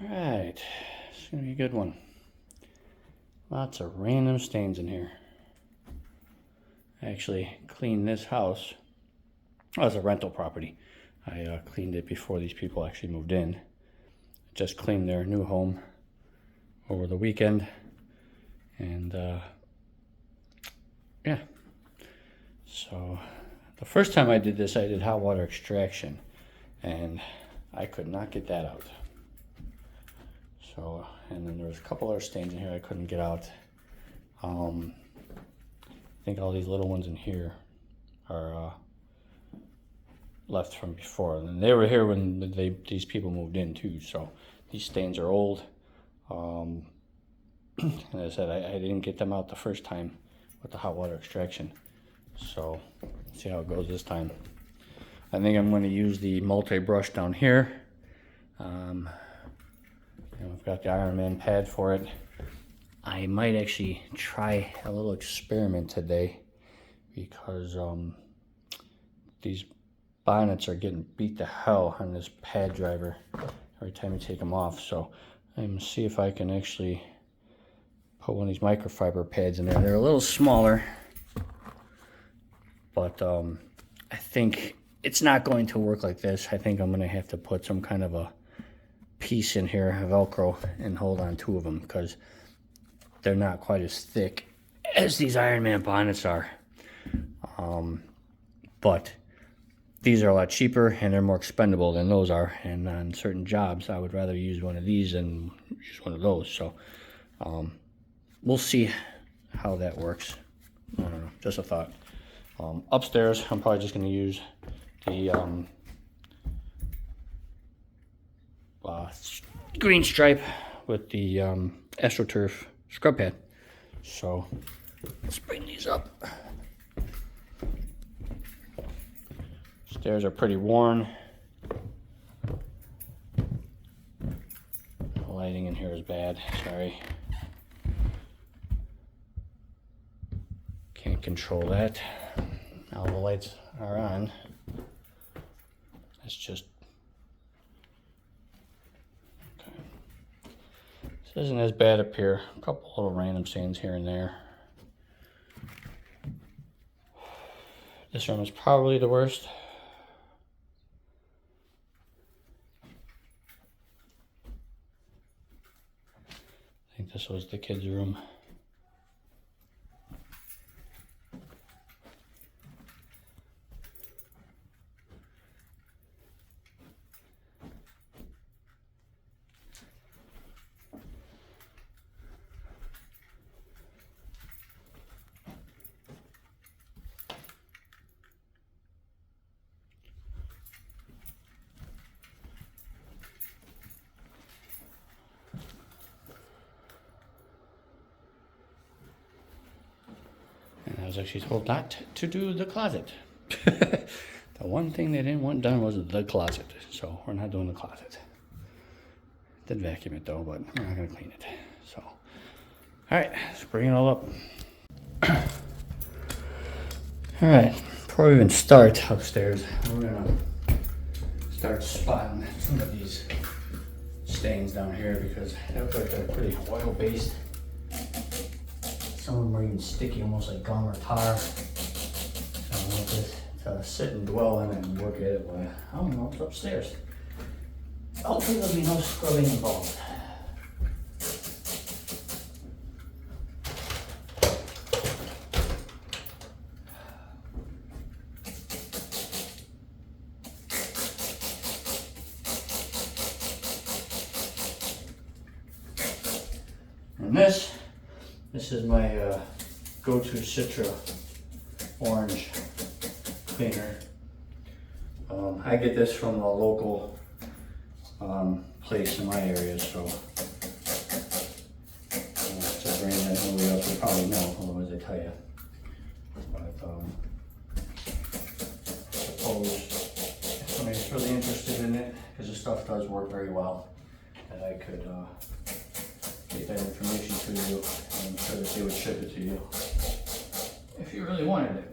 Alright, it's gonna be a good one. Lots of random stains in here. I actually cleaned this house. Oh, it was a rental property. I cleaned it before these people actually moved in. Just cleaned their new home over the weekend. And yeah. So the first time I did this, I did hot water extraction. And I could not get that out. So, and then there was a couple other stains in here I couldn't get out. I think all these little ones in here are left from before, and they were here when these people moved in too. So these stains are old. And as I said, I didn't get them out the first time with the hot water extraction. So let's see how it goes this time. I think I'm going to use the Multii Brush down here. And I've got the Iron Man pad for it. I might actually try a little experiment today because these bonnets are getting beat to hell on this pad driver every time you take them off. So I'm going to see if I can actually put one of these microfiber pads in there. They're a little smaller, but I think it's not going to work like this. I think I'm going to have to put some kind of a piece in here, Velcro, and hold on two of them because they're not quite as thick as these Iron Man bonnets are. But these are a lot cheaper and they're more expendable than those are. And on certain jobs, I would rather use one of these than use one of those. So we'll see how that works. I don't know, just a thought. Upstairs, I'm probably just going to use the green stripe with the AstroTurf scrub pad. So let's bring these up. Stairs are pretty worn. The lighting in here is bad, sorry. Can't control that. Now the lights are on. It's just okay. This isn't as bad up here. A couple little random stains here and there. This room is probably the worst. I think this was the kids' room. And I was actually told not to do the closet. The one thing they didn't want done was the closet. So we're not doing the closet. Did vacuum it though, but we're not gonna clean it. So, all right, let's bring it all up. All right, before we even start upstairs, we're gonna start spotting some of these stains down here because they look like they're pretty oil-based. Some of them are even sticky, almost like gum or tar. So I want this to sit and dwell in and look at it, but I don't know, it's upstairs. Hopefully there'll be no scrubbing involved. And this is my go-to Citra orange cleaner. I get this from a local place in my area, so it's a brand that nobody else would probably know, otherwise they tell you. But suppose if somebody's really interested in it, because the stuff does work very well, that I could get that information to you, and I'm sure that they would ship it to you if you really wanted it.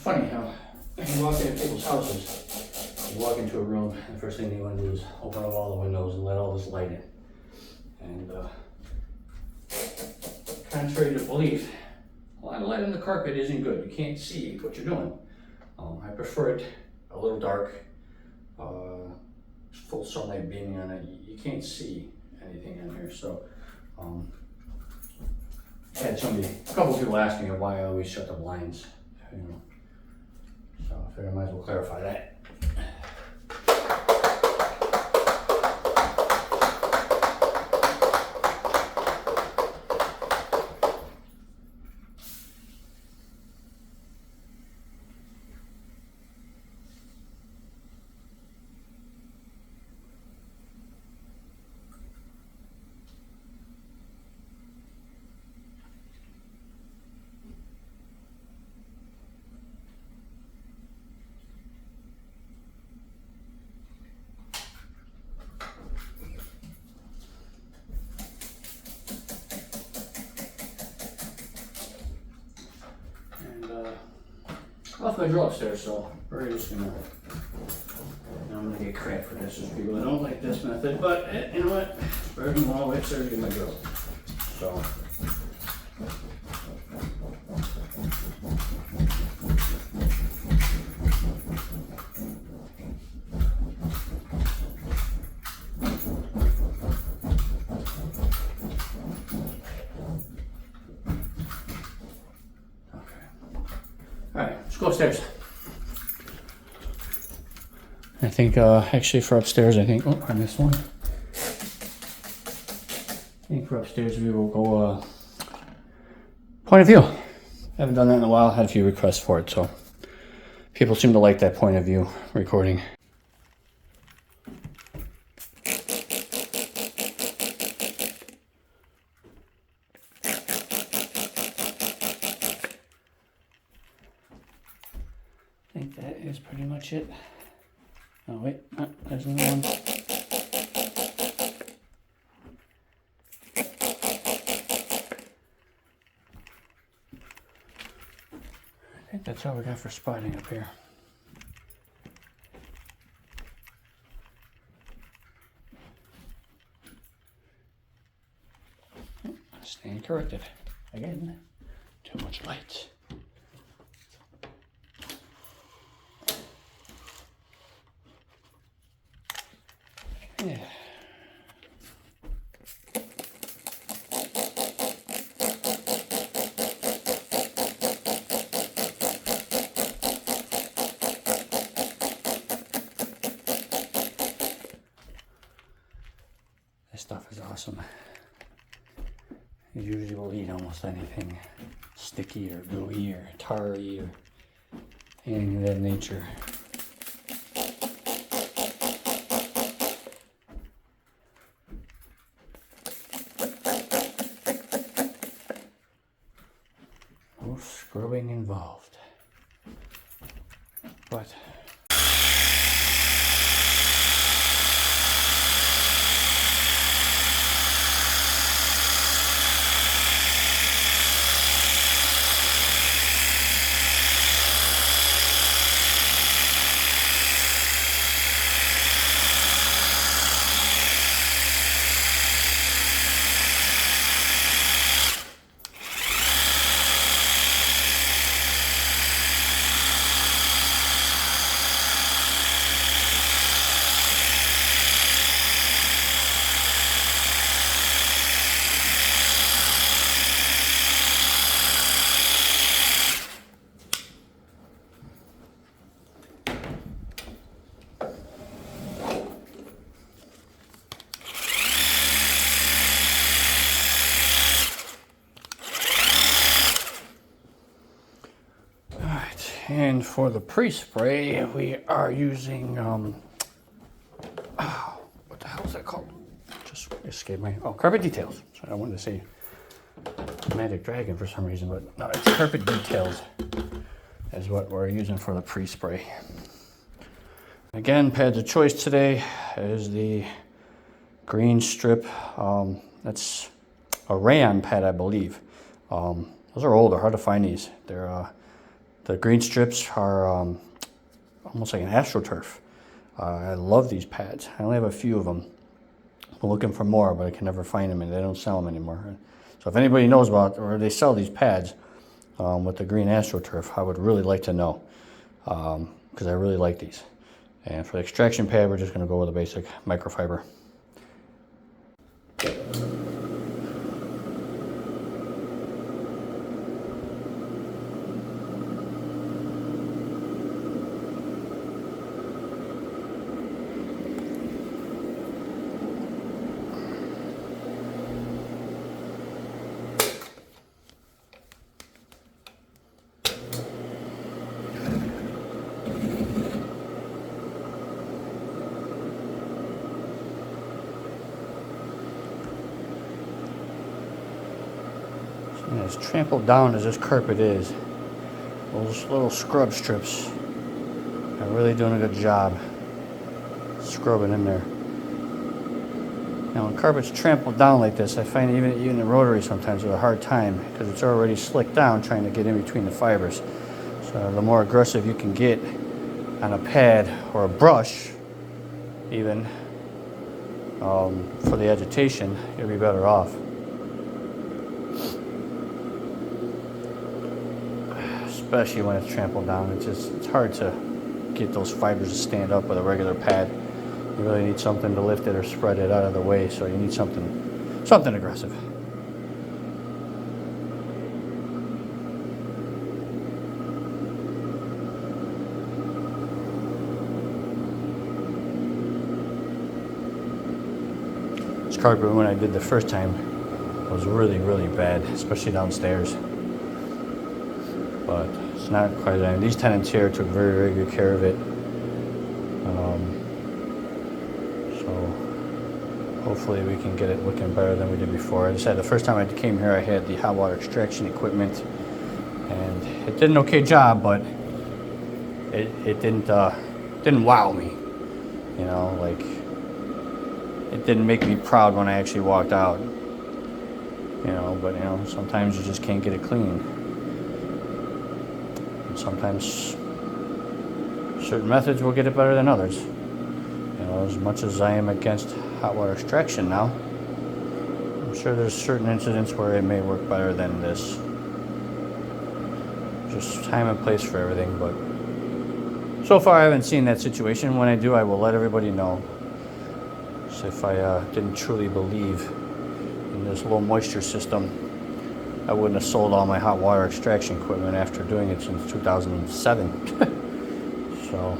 funny how you walk into people's houses, you walk into a room, and the first thing you want to do is open up all the windows and let all this light in. And contrary to belief, a lot of light on the carpet isn't good. You can't see what you're doing. I prefer it a little dark, full sunlight beaming on it. You can't see anything in here. So I had a couple people asking me why I always shut the blinds. You know. So I figured I might as well clarify that. Off my drawer upstairs, so we're just gonna. I'm gonna get crap for this. There's people that don't like this method, but you know what? Better than all the way upstairs to get my drill. So. Alright, let's go upstairs. I think, actually for upstairs, I think, oh, I missed one. I think for upstairs we will go, point of view. Haven't done that in a while, had a few requests for it, so people seem to like that point of view recording. I think that is pretty much it. Oh wait, oh, there's another one. I think that's all we got for spotting up here. Oh, staying corrected. Again, too much light. Yeah. This stuff is awesome. You usually will eat almost anything sticky or gooey or tarry or anything of that nature. No scrubbing involved. But and for the pre-spray, we are using, what the hell is that called? Just escaped me. Oh, Carpet Details. So I wanted to say Magic Dragon for some reason, but no, it's Carpet Details is what we're using for the pre-spray. Again, pads of choice today is the green strip. That's a rayon pad, I believe. Those are older, hard to find these. They're The green strips are almost like an AstroTurf. I love these pads. I only have a few of them. I'm looking for more, but I can never find them, and they don't sell them anymore. So if anybody knows about, or they sell these pads with the green AstroTurf, I would really like to know, because I really like these. And for the extraction pad, we're just going to go with a basic microfiber. And as trampled down as this carpet is, those little scrub strips are really doing a good job scrubbing in there. Now when carpet's trampled down like this, I find even the rotary sometimes with a hard time because it's already slicked down trying to get in between the fibers. So the more aggressive you can get on a pad or a brush even for the agitation, you'll be better off. Especially when it's trampled down. It's hard to get those fibers to stand up with a regular pad. You really need something to lift it or spread it out of the way, so you need something aggressive. This carpet, when I did the first time, was really, really bad, especially downstairs. But it's not quite. I mean, these tenants here took very, very good care of it. So hopefully we can get it looking better than we did before. As I said, the first time I came here, I had the hot water extraction equipment, and it did an okay job, but it didn't wow me. You know, like it didn't make me proud when I actually walked out. You know, but you know, sometimes you just can't get it clean. Sometimes certain methods will get it better than others. You know, as much as I am against hot water extraction now, I'm sure there's certain incidents where it may work better than this. Just time and place for everything, but so far I haven't seen that situation. When I do, I will let everybody know. So if I didn't truly believe in this low moisture system, I wouldn't have sold all my hot water extraction equipment after doing it since 2007. So,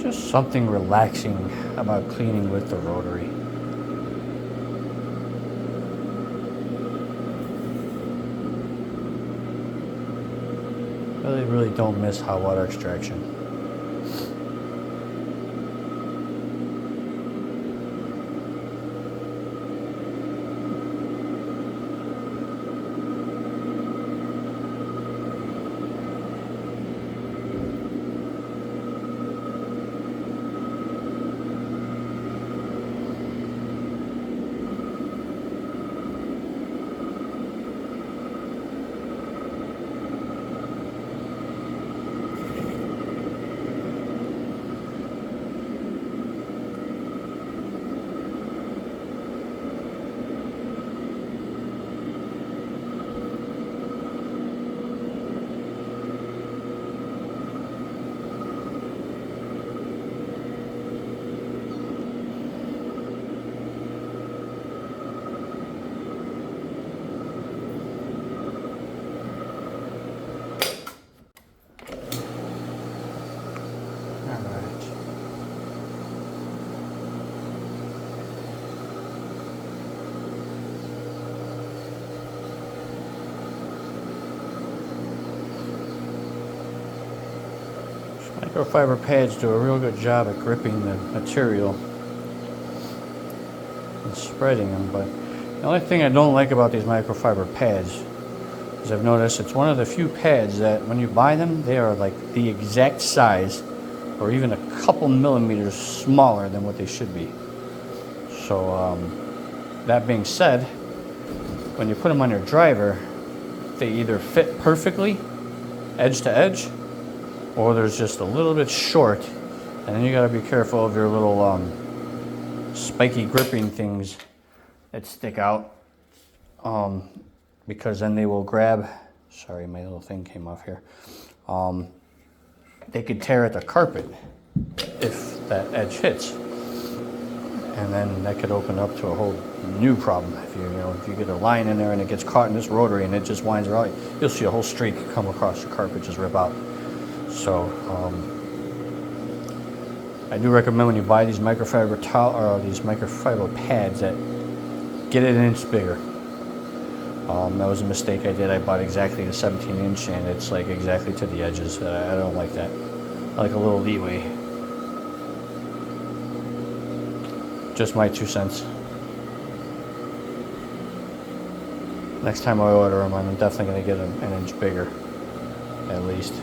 just something relaxing about cleaning with the rotary. Really don't miss hot water extraction. microfiber pads do a real good job at gripping the material and spreading them, but the only thing I don't like about these microfiber pads is I've noticed it's one of the few pads that when you buy them, they are like the exact size or even a couple millimeters smaller than what they should be. So that being said, when you put them on your driver, they either fit perfectly edge to edge, or there's just a little bit short, and then you got to be careful of your little spiky gripping things that stick out, because then they will grab, sorry, my little thing came off here, they could tear at the carpet if that edge hits, and then that could open up to a whole new problem. If if you get a line in there and it gets caught in this rotary and it just winds around, you'll see a whole streak come across the carpet, just rip out. So I do recommend when you buy these microfiber towel or these microfiber pads that get it an inch bigger. That was a mistake I did. I bought exactly the 17-inch and it's like exactly to the edges. I don't like that. I like a little leeway. Just my 2 cents. Next time I order them, I'm definitely going to get them an inch bigger, at least.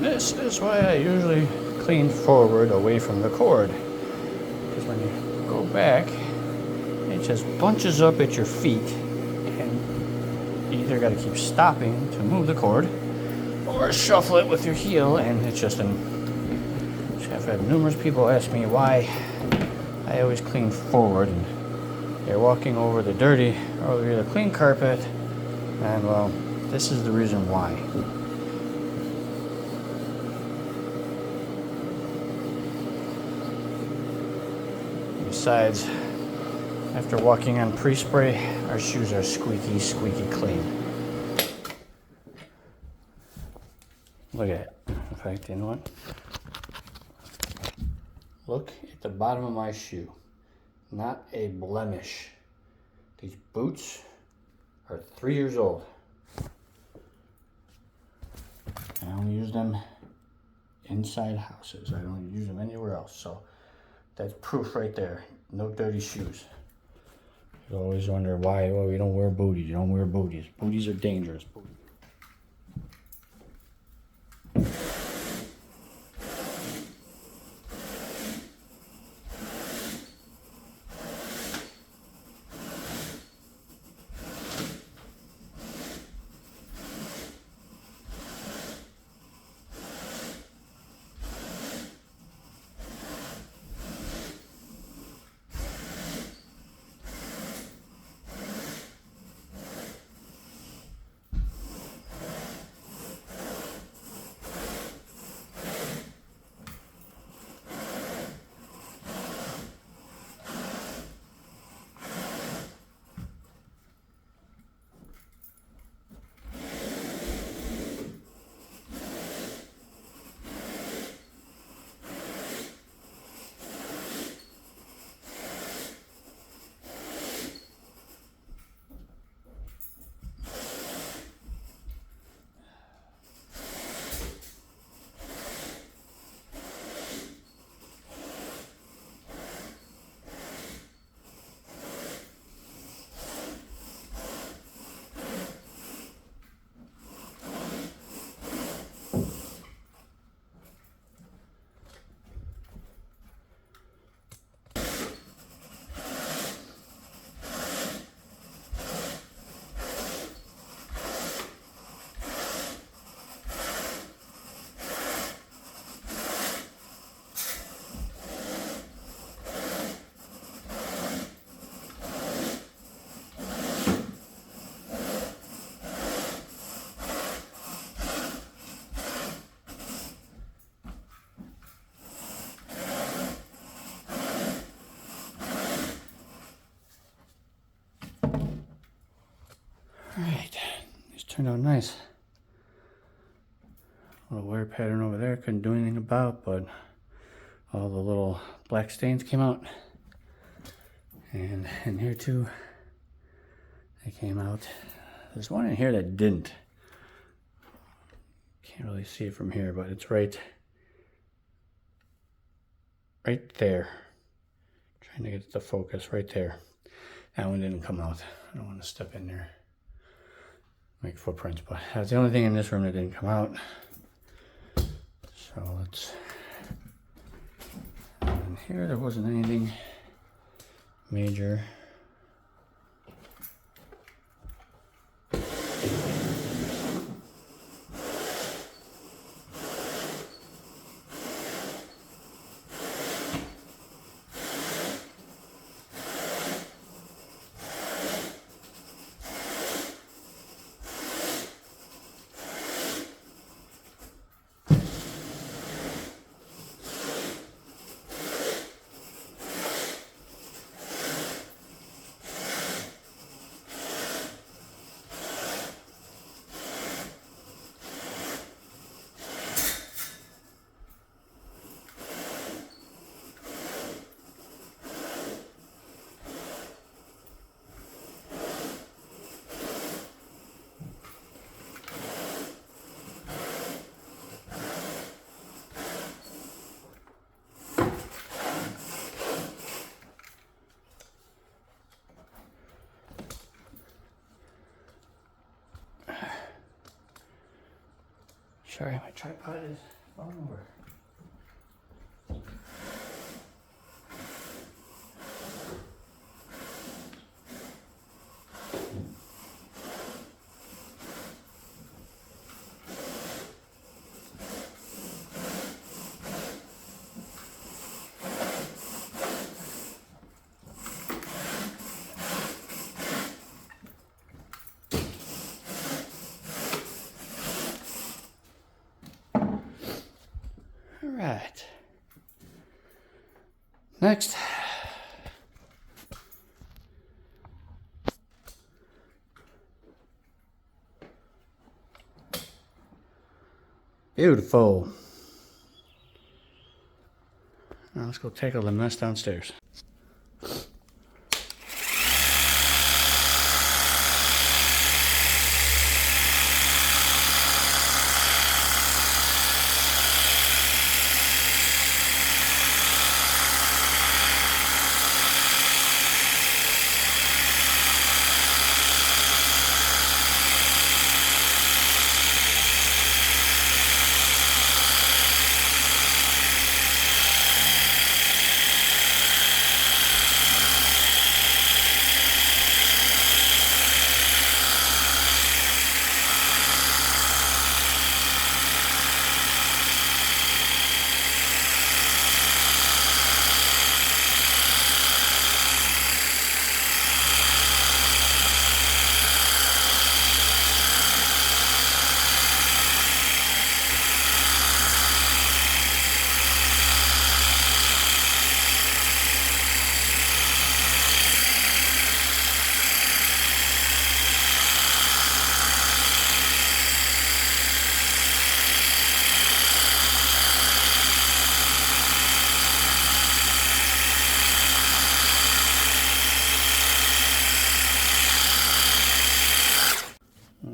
This is why I usually clean forward away from the cord, because when you go back, it just bunches up at your feet, and you either got to keep stopping to move the cord, or shuffle it with your heel, and it's just I've had numerous people ask me why I always clean forward, and they're walking over the dirty or the clean carpet, and well, this is the reason why. Besides, after walking on pre-spray, our shoes are squeaky, squeaky clean. Look at it. In fact, you know what? Look at the bottom of my shoe. Not a blemish. These boots are 3 years old. I only use them inside houses. I don't use them anywhere else. So that's proof right there. No dirty shoes. You always wonder why, well, you don't wear booties. You don't wear booties. Booties are dangerous. turned out nice. A little wear pattern over there, couldn't do anything about, but all the little black stains came out. And in here too, they came out. There's one in here that didn't. Can't really see it from here, but it's right there. Trying to get the focus right there. That one didn't come out. I don't want to step in there, make footprints, but that's the only thing in this room that didn't come out. So let's, and here there wasn't anything major. Sorry, my tripod is falling over. Right. Next. Beautiful. Now let's go tackle the mess downstairs.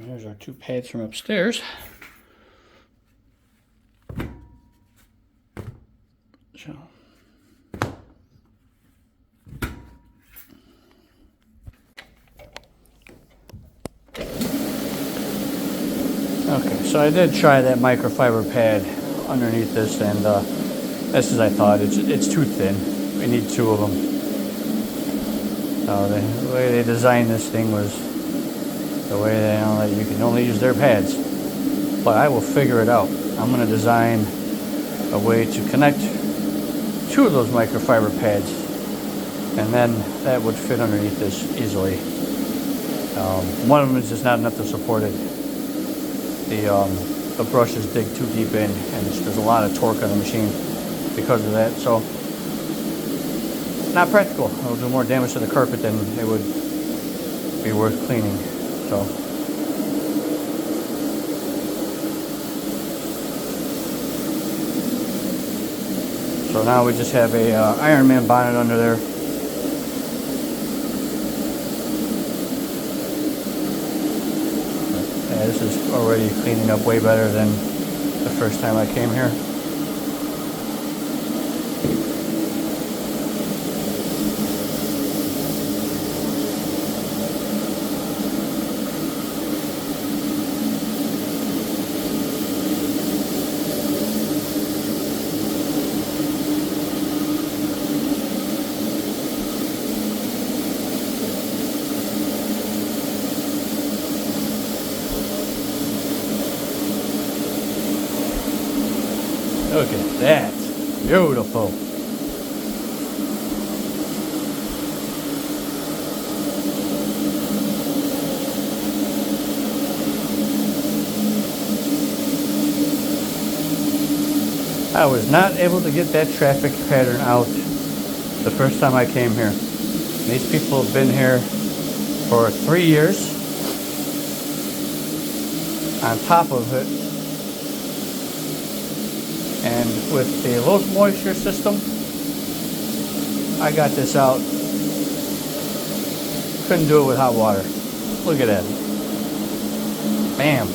Here's our two pads from upstairs. So. Okay, so I did try that microfiber pad underneath this, and just as I thought, it's too thin. We need two of them. The way they designed this thing was the way they that you can only use their pads. But I will figure it out. I'm going to design a way to connect two of those microfiber pads, and then that would fit underneath this easily. One of them is just not enough to support it. The brushes dig too deep in, and there's a lot of torque on the machine because of that. So not practical. It'll do more damage to the carpet than it would be worth cleaning. So So now we just have a Iron Man bonnet under there. Yeah, this is already cleaning up way better than the first time I came here. Look at that. Beautiful. I was not able to get that traffic pattern out the first time I came here. These people have been here for 3 years. On top of it, and with the low moisture system, I got this out. Couldn't do it with hot water. Look at that. Bam.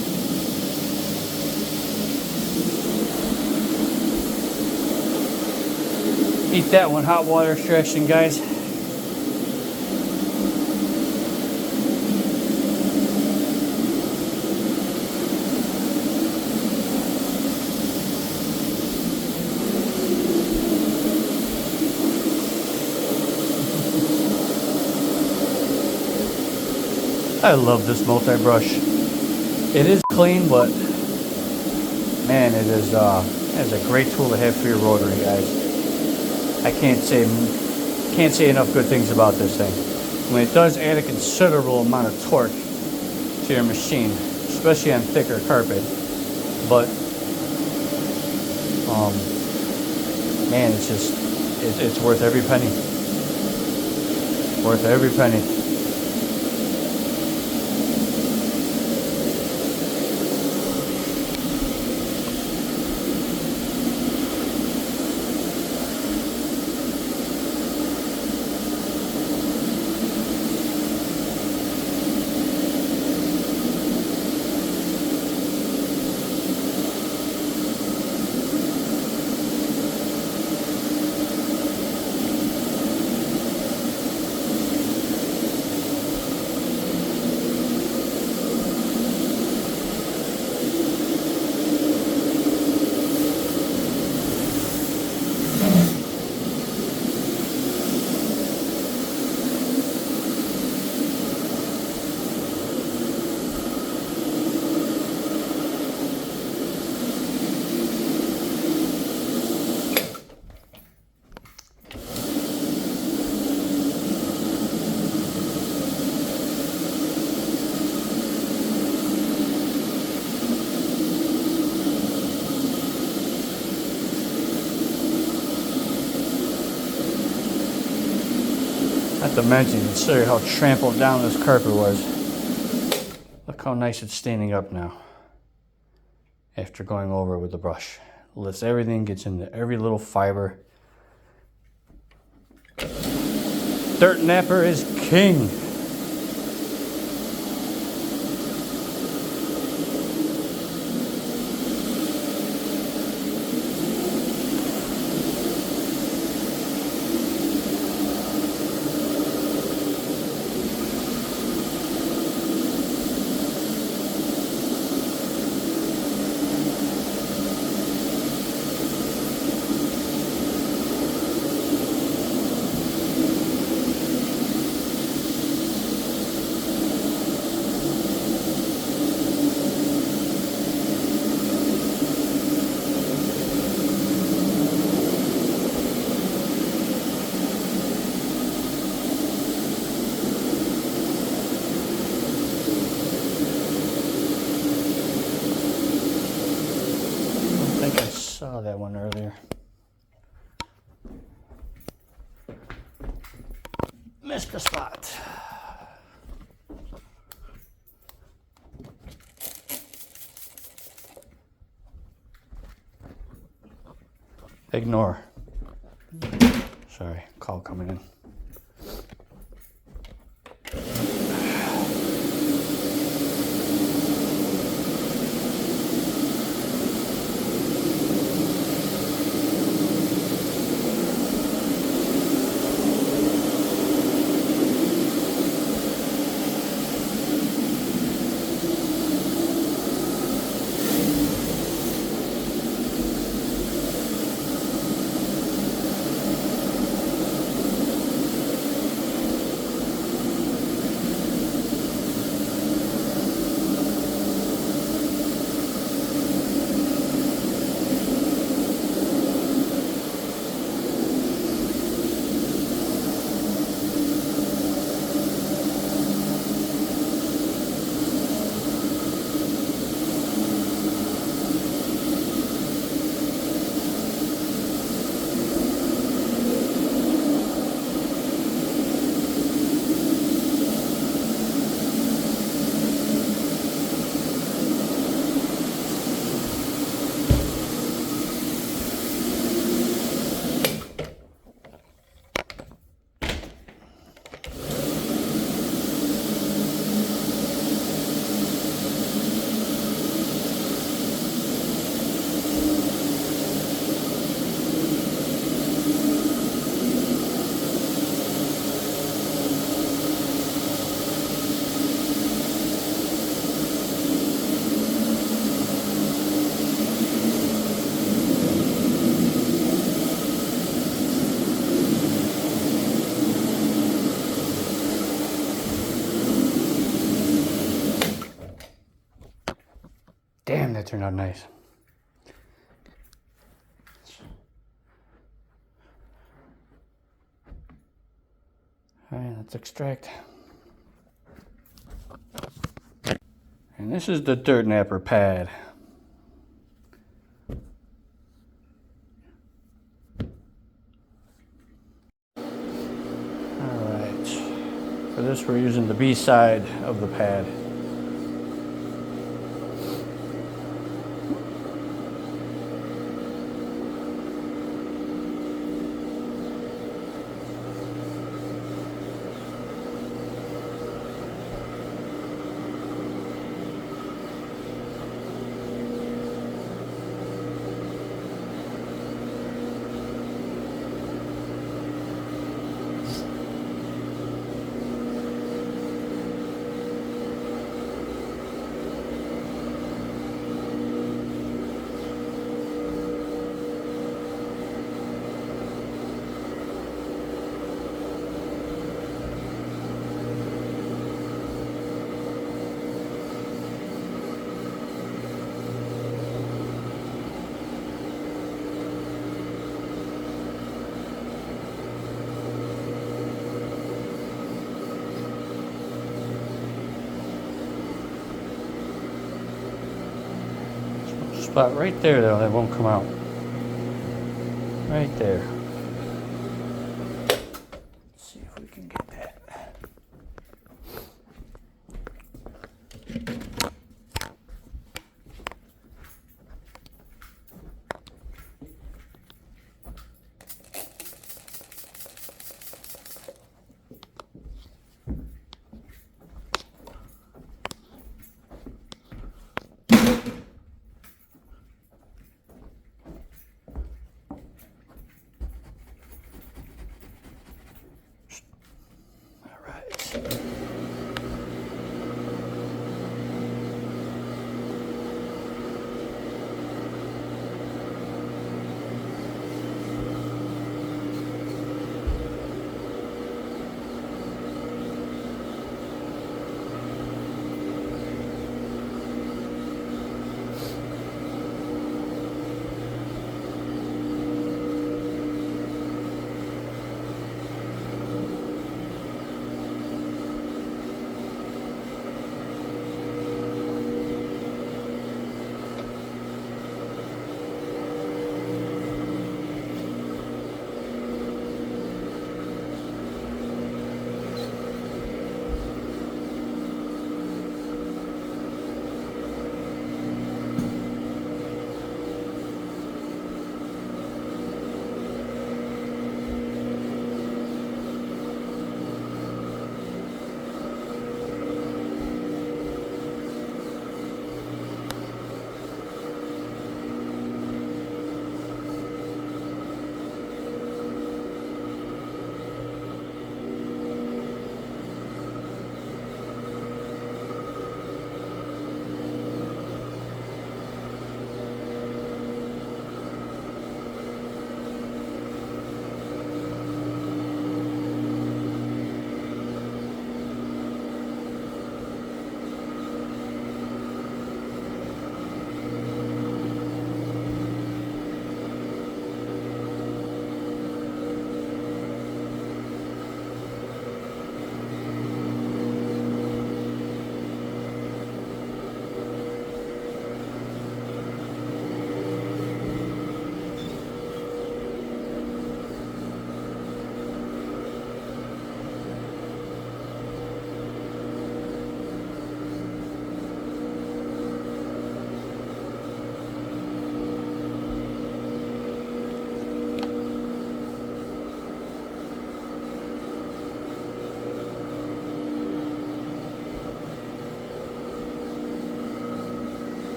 Eat that one, hot water extraction, guys. I love this Multii Brush. It is clean, but man, it is a great tool to have for your rotary, guys. I can't say enough good things about this thing. I mean, it does add a considerable amount of torque to your machine, especially on thicker carpet. But man, it's worth every penny. Worth every penny. Not to mention, consider how trampled down this carpet was. Look how nice it's standing up now. After going over it with the brush. Lifts everything, gets into every little fiber. Dirt Napper is king. Saw that one earlier. Missed the spot. Ignore. Sorry, call coming in. Damn, that turned out nice. All right, let's extract. And this is the dirt napper pad. All right, for this we're using the B side of the pad. Spot right there though, that won't come out. Right there. Let's see if we can get that.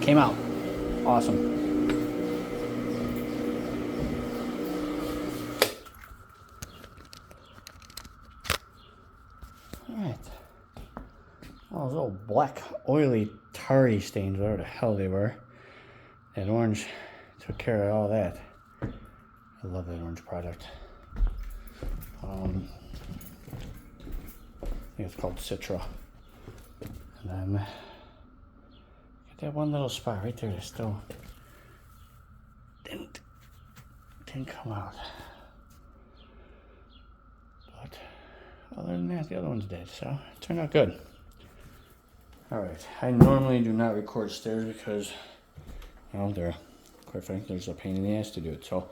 came out. Awesome. Alright. All those little black, oily, tarry stains, whatever the hell they were. That orange took care of all that. I love that orange product. I think it's called Citra. And then get that one little spot right there that still didn't come out. But other than that, the other one's dead, so it turned out good. Alright, I normally do not record stairs because, well, they're, quite frankly, there's a pain in the ass to do it. So,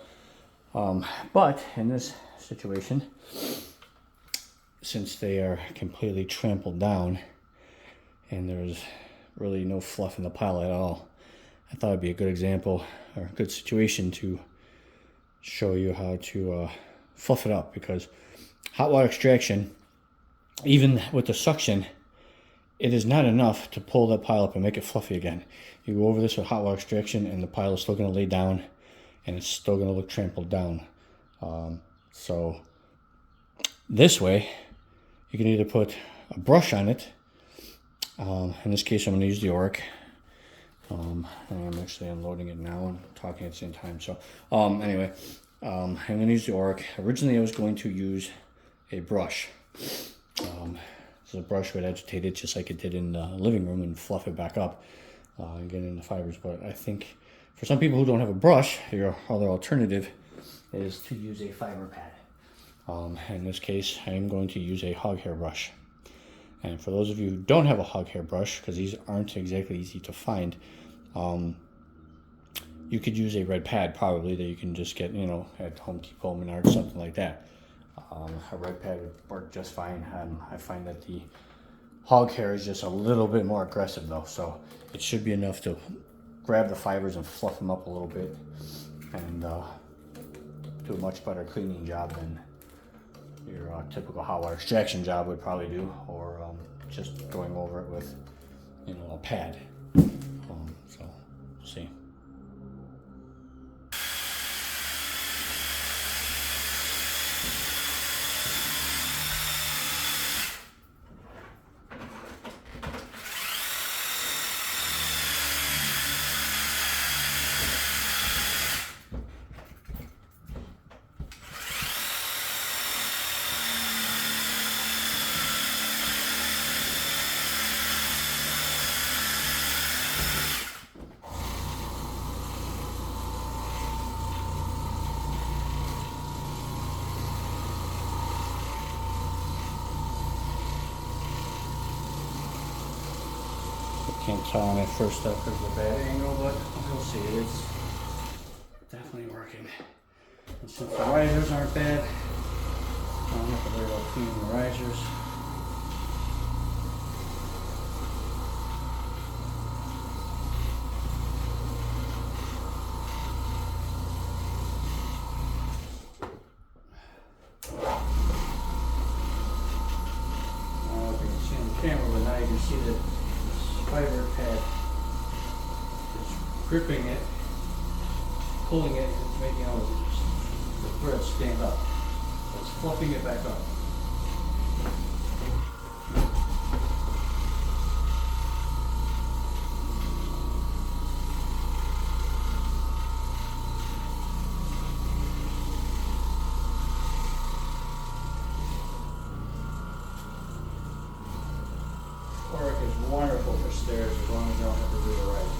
but in this situation, since they are completely trampled down and there's really no fluff in the pile at all, I thought it'd be a good example or a good situation to show you how to fluff it up, because hot water extraction, even with the suction, it is not enough to pull that pile up and make it fluffy again. You go over this with hot water extraction and the pile is still going to lay down and it's still going to look trampled down. So this way, you can either put a brush on it. In this case, I'm going to use the Oric. I'm actually unloading it now and talking at the same time. So anyway, I'm going to use the Oric. Originally, I was going to use a brush. So the brush would agitate it just like it did in the living room and fluff it back up and get in the fibers. But I think for some people who don't have a brush, your other alternative is to use a fiber pad. In this case, I am going to use a hog hair brush. And for those of you who don't have a hog hair brush, because these aren't exactly easy to find, you could use a red pad probably that you can just get, you know, at Home Depot, Menards, something like that. A red pad would work just fine. I find that the hog hair is just a little bit more aggressive though, so it should be enough to grab the fibers and fluff them up a little bit and do a much better cleaning job than your typical hot water extraction job would probably do, or just going over it with, you know, a pad. So we'll see. Can't tell on that first step because of the bad angle, but we'll see. It's definitely working. And since the risers aren't bad, I don't have to worry about cleaning the risers. I don't know if you can see on the camera, but now you can see that fiber pad is gripping it, pulling it, and making all the threads stand up. So it's fluffing it back up. Oric is wonderful for stairs as long as you don't have to do the risers.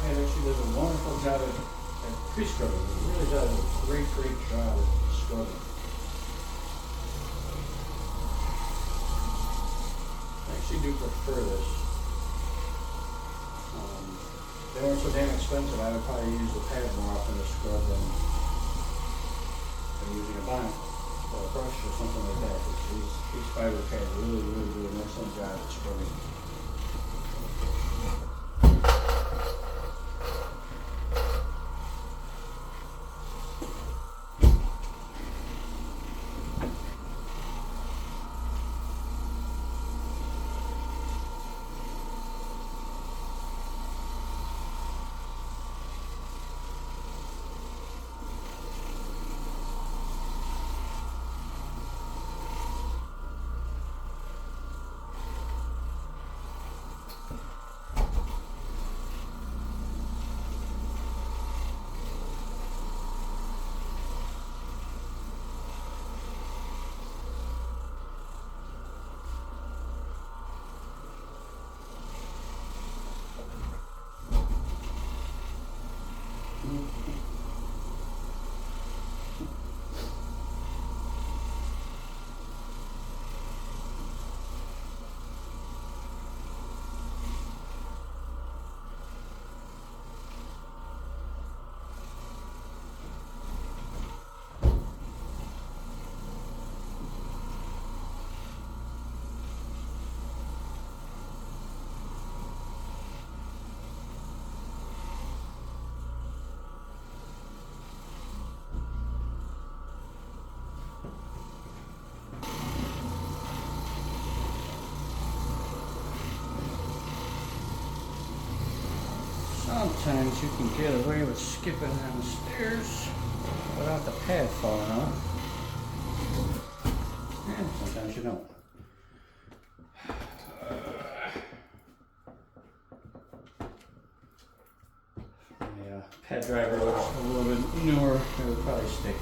head actually does a wonderful job at pre-scrubbing. It really does a great job at scrubbing. I actually do prefer this. If they weren't so damn expensive, I would probably use the pad more often to scrub than using a bonnet or a brush or something like that. Because these fiber pads really do an excellent job at scrubbing. Sometimes you can get away with skipping down the stairs without the pad falling off. And sometimes you don't. The pad driver was a little bit newer, it would probably stick.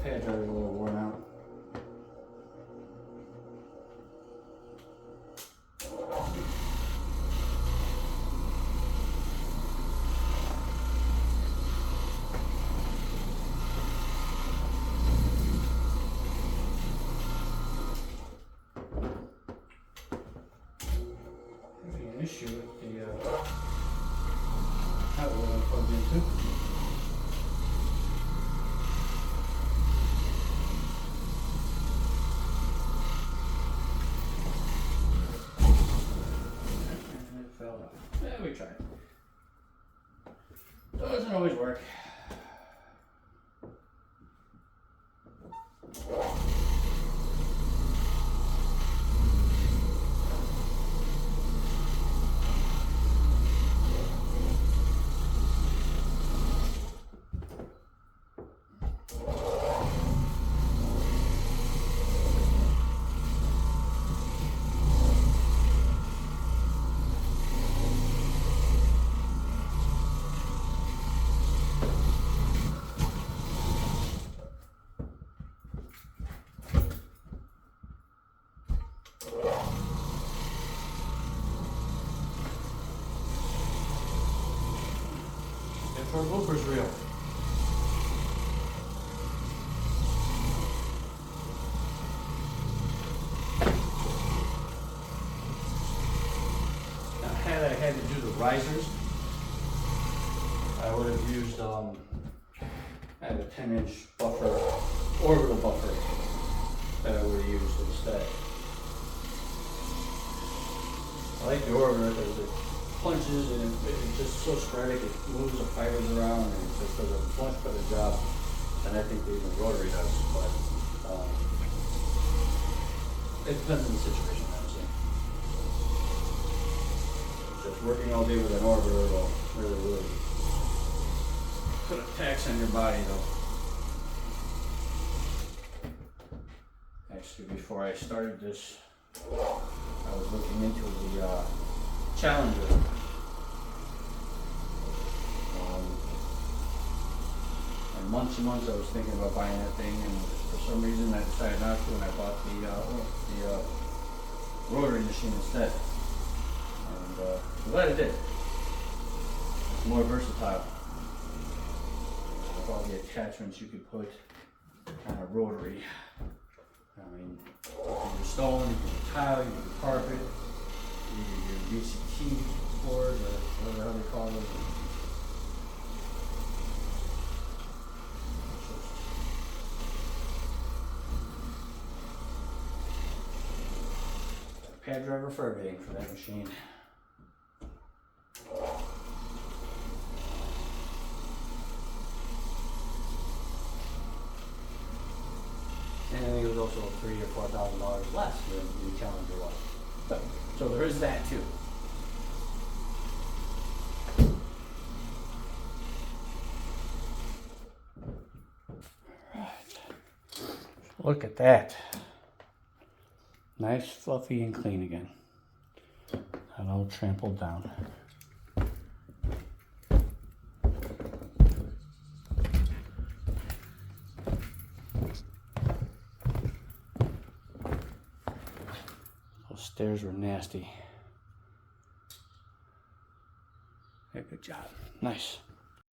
Pad driver a little worn out. Having an issue with the outlet I'm plugged into. Yeah, we tried. Doesn't always work. For a blooper's reel. Now, had I had to do the risers, I would have used I have a 10-inch buffer, orbital buffer that I would have used instead. I like the orbital because it punches and it's just so sporadic, it moves the fibers around and it just does a much better job than I think even the rotary does. But it depends on the situation, honestly. Just working all day with an orbital will really put a tax on your body, though. Actually, before I started this, I was looking into the Challenger. And months and months I was thinking about buying that thing, and for some reason I decided not to, and I bought the rotary machine instead. And I'm glad I did. It's more versatile. With all the attachments you could put on a rotary. I mean, you can do stone, you can do tile, you can do carpet, you can do VCT boards, or whatever the hell they call those. Pad driver for everything for that machine. And I think it was also $3,000 or $4,000 less than the Challenger was. So there is that too. Alright. Look at that. Nice, fluffy, and clean again. Not all trampled down. Those stairs were nasty. Yeah, good job. Nice.